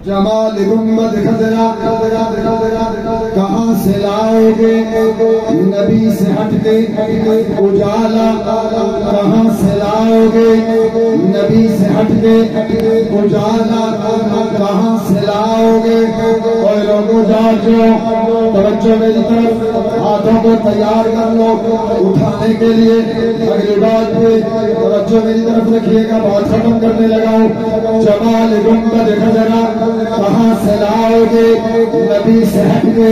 جمال گنبد خضرا کہاں سے لاؤ گے نبی سے ہٹ کے اجالا کہاں سے لاؤ گے نبی سے ہٹ کے اجالا کہاں سے لاؤ گے کوئی لوگ اجاجو توجہ میری طرف ہاتھوں کو تیار کر لو اٹھانے کے لیے اگلی بات پہ توجہ میری طرف رکھیے گا بات ختم کرنے لگاؤ جمال گنبد خضرا کہاں سے لاؤ گے نبی سے ہٹ کے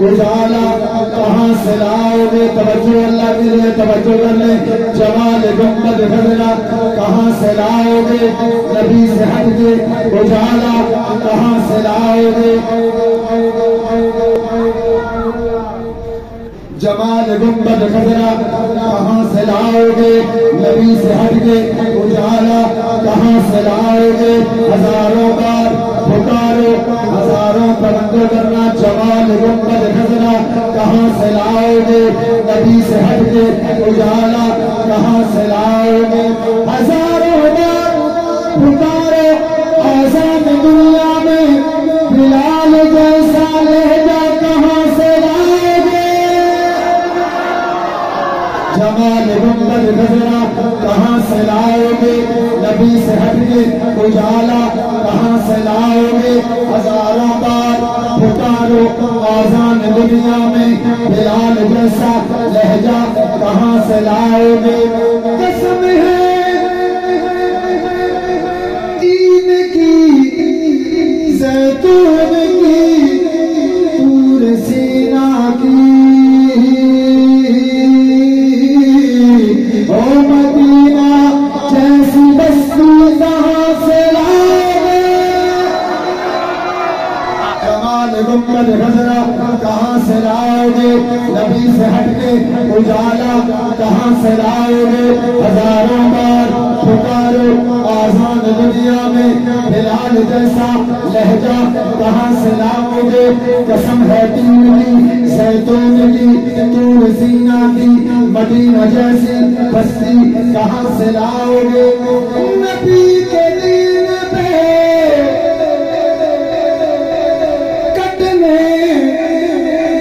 اجالا کہاں سے لاؤ گے توجہ اللہ کے لیے توجہ کر لیں جمال گنبد خضرا کہاں سے لاؤ گے نبی سے ہٹ کے اجالا کہاں سے لاؤ گے جمال گنبد خضرا کہاں سے لاؤ گے نبی سے ہٹ کے اجالا کہاں سے لاؤ گے ہزاروں بار پکارو ہزاروں توجہ کرنا جمال گنبد خضرا کہاں سے لاؤ گے نبی سے ہٹ کے اجالا کہاں سے لاؤ گے ہزاروں بار پکارو آزاد دنیا میں بلال جیسا لہجہ کہاں سے لاؤ گے جمال گنبد خضرا کہاں سے لاؤ گے نبی سے ہٹ کے اجالا کہاں سے لاؤ گے ہزاروں بار پکارو آزان دنیا میں بلال جیسا لہجہ کہاں سے لاؤ گے قسم ہے دین کی زیتون کی طور سینا کی او مدینہ جیسی بستی کہاں سے لاؤ گے جمال گنبد خضرا کہاں سے لاؤ گے نبی سے ہٹ کے اجالا کہاں سے لاؤ گے ہزاروں بار پکارو آزان دنیا میں بلال جیسا لہجہ کہاں سے لاؤ گے قسم ہے دین کی زیتون کی طور سینا کی مدینہ جیسی بستی کہاں سے لاؤ گے نبی کے دین پہ کٹنے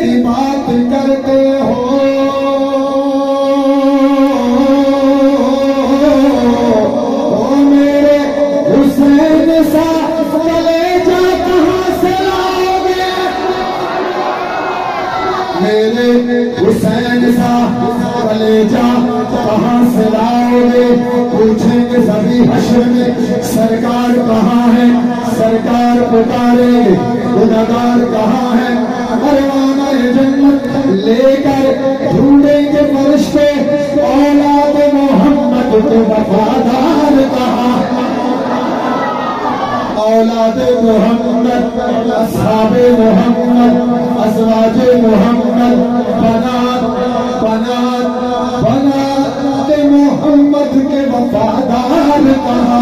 کی بات کرتے ہو میرے حسین سا کلیجہ کہاں سے لاؤ گے میرے حسین سا کلیجہ کہاں سے لاؤ گے پوچھیں گے سبھی حشر میں سرکار کہاں ہے سرکار پکارے گناہگار کہاں ہے پروانہ جنت لے کر ڈھونڈیں گے فرشتے اولاد محمد کے وفادار کہاں اولاد محمد اصحاب محمد ازواج محمد بنات محمد کے وفادار کہاں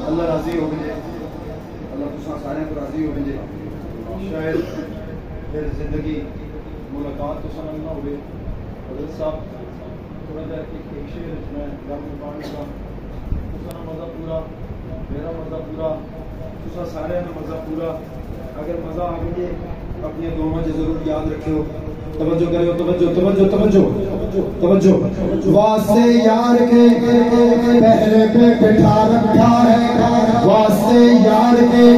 اللہ راضی ہو گئے اللہ تساں سارے کو راضی ہو گئے شاید پھر زندگی ملاقات تو سن نہ ہوئے حضرت صاحب تھوڑا جا کے ایک شعر میں گھر میں پڑھنے کا تساں مزہ پورا میرا مزہ پورا تساں سارے نے مزہ پورا اگر مزہ آ گئی اپنی دعاؤں میں ضرور یاد رکھو توجہ کرو توجہ توجہ توجہ توجہ واسطے یار کے پہلے پہ بٹھا رکھا ہے واسطے یار کے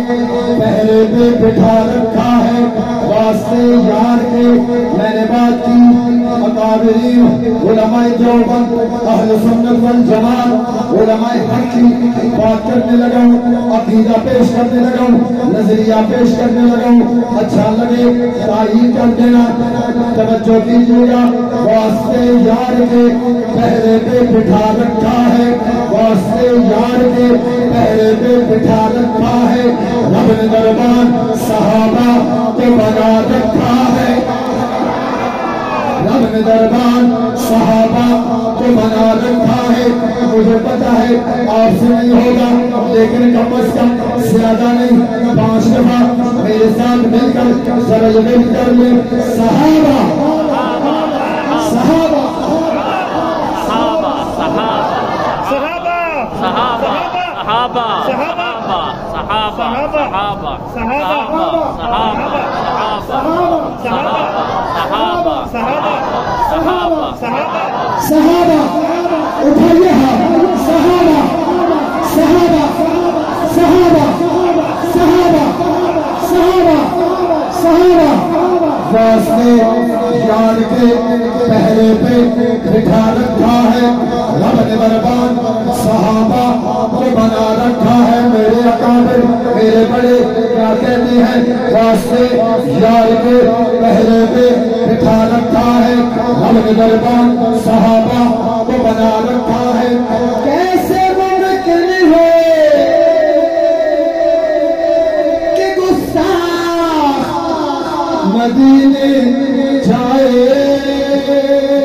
پہلے پہ بٹھا رکھا ہے واسطے یار کے میں نے بات کی اکابرین علماء دیوبند اہل سنت والجماعت علماء حق کی بات کرنے لگا ہوں عقیدہ پیش کرنے لگا ہوں نظریہ پیش کرنے لگا ہوں اچھا لگے تائید کر دینا توجہ کیجیے گا واسطے یار کے پہلے پہ بٹھا رکھا ہے واسطے یار کے پہلے پہ بٹھا رکھا ہے رب نے دربان صحابہ کو بنا رکھا ہے رب نے دربان صحابہ کو بنا رکھا ہے مجھے پتا ہے آپ سے نہیں ہوگا لیکن کم از کم زیادہ نہیں 5 دفعہ میرے ساتھ مل کر ذرا یہ کر لیں صحابہ صحابہ صحابہ صحابہ صحابہ صحابہ صحابہ صحابہ صحابہ صحابہ صحابہ صحابہ صحابہ صحابہ اٹھائیے ہاتھ صحابہ صحابہ صحابہ صحابہ صحابہ صحابہ واسطے یار کے پہلے پہ بٹھا رکھا ہے رب نے بربان صحابہ کو بنا رکھا ہے میرے اکابر میرے بڑے کیا کہتے ہیں واسطے یار کے پہلے پہ بٹھا رکھا ہے رب نے بربان صحابہ کو بنا رکھا ہے کیسے ممکن ہے کہ گستاخ مدینے جائے